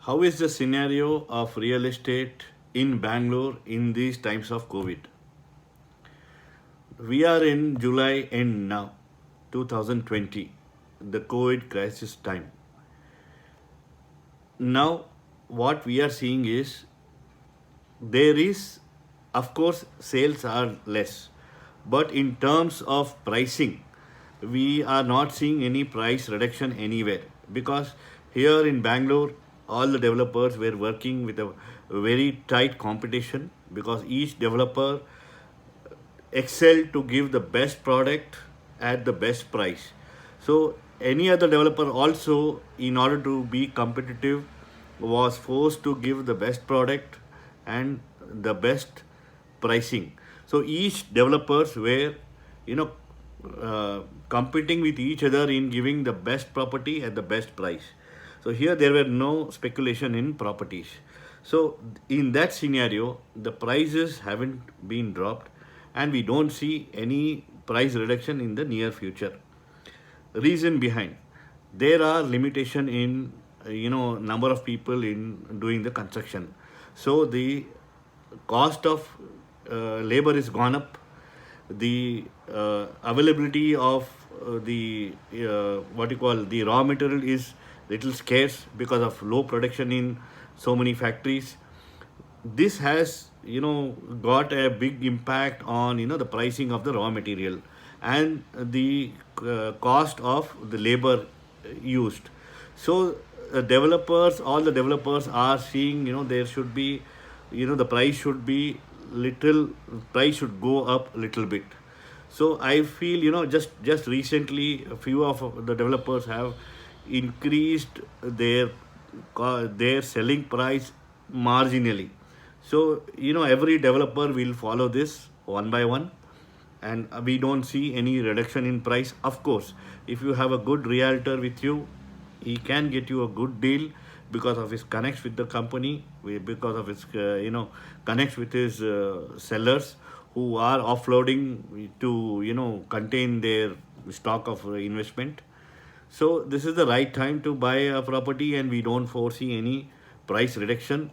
How is the scenario of real estate in Bangalore in these times of COVID? We are in July end now, 2020, the COVID crisis time. Now, what we are seeing is there is, of course, sales are less, but in terms of pricing, we are not seeing any price reduction anywhere because here in Bangalore, all the developers were working with a very tight competition because each developer excel to give the best product at the best price. So any other developer also, in order to be competitive, was forced to give the best product and the best pricing. So each developers were, you know, competing with each other in giving the best property at the best price. So here there were no speculation in properties. So in that scenario, the prices haven't been dropped, and we don't see any price reduction in the near future. Reason behind, there are limitation in number of people in doing the construction. So the cost of labor is gone up. The availability of the what you call the raw material is little scarce because of low production in so many factories. This has got a big impact on the pricing of the raw material and the cost of the labor used. So developers, all the developers are seeing, there should be, the price should be little, price should go up a little bit. So I feel, just recently a few of the developers have increased their selling price marginally. So every developer will follow this one by one, and we don't see any reduction in price. Of course, if you have a good realtor with you, he can get you a good deal because of his connects with the company, because of his connects with his sellers who are offloading to contain their stock of investment. So this is the right time to buy a property, and we don't foresee any price reduction.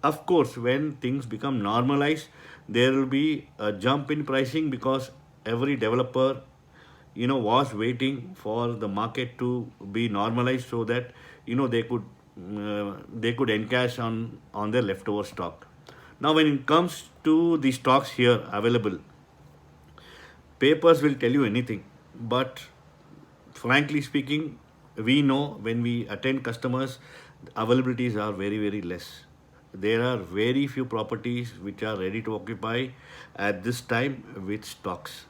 Of course, when things become normalized, there will be a jump in pricing because every developer, was waiting for the market to be normalized so that they could encash on their leftover stock. Now, when it comes to the stocks here available, papers will tell you anything, but frankly speaking, we know when we attend customers, availabilities are very, very less. There are very few properties which are ready to occupy at this time with stocks.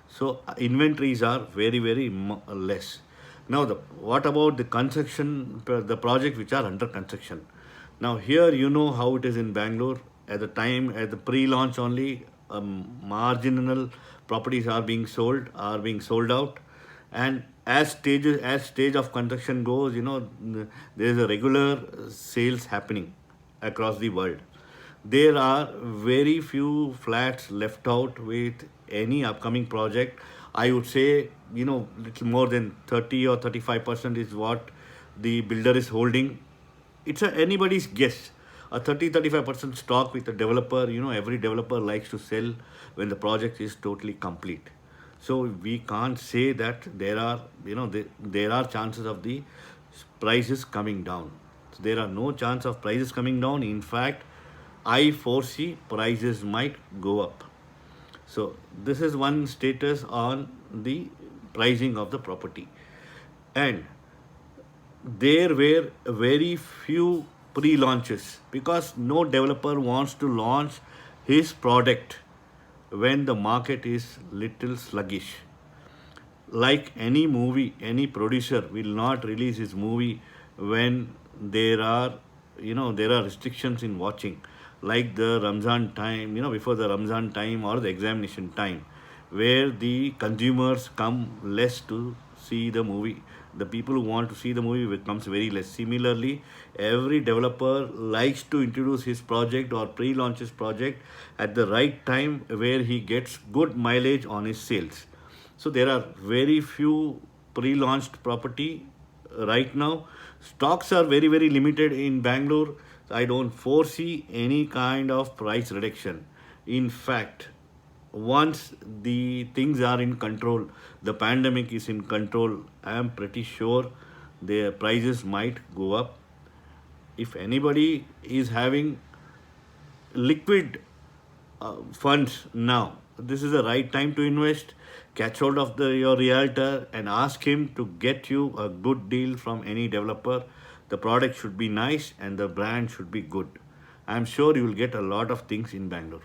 So inventories are very, very less. Now, what about the construction, the projects which are under construction? Now, here you know how it is in Bangalore. At the time, at the pre-launch only, marginal properties are being sold out, and as stage of construction goes, there is a regular sales happening across the world. There are very few flats left out with any upcoming project. I would say, little more than 30 or 35% is what the builder is holding. It's anybody's guess. A 30-35% stock with a developer, every developer likes to sell when the project is totally complete. So we can't say that there are chances of the prices coming down. So there are no chance of prices coming down. In fact, I foresee prices might go up. So this is one status on the pricing of the property. And there were very few pre-launches because no developer wants to launch his product when the market is little sluggish. Like any movie, any producer will not release his movie when there are restrictions in watching, like the Ramzan time, before the Ramzan time or the examination time, where the consumers come less to see the movie. The people who want to see the movie becomes very less. Similarly, every developer likes to introduce his project or pre-launch his project at the right time where he gets good mileage on his sales. So there are very few pre-launched property right now. Stocks are very, very limited in Bangalore. I don't foresee any kind of price reduction. In fact, once the things are in control, the pandemic is in control, I am pretty sure the prices might go up. If anybody is having liquid funds now, this is the right time to invest. Catch hold of your realtor and ask him to get you a good deal from any developer. The product should be nice and the brand should be good. I'm sure you will get a lot of things in Bangalore.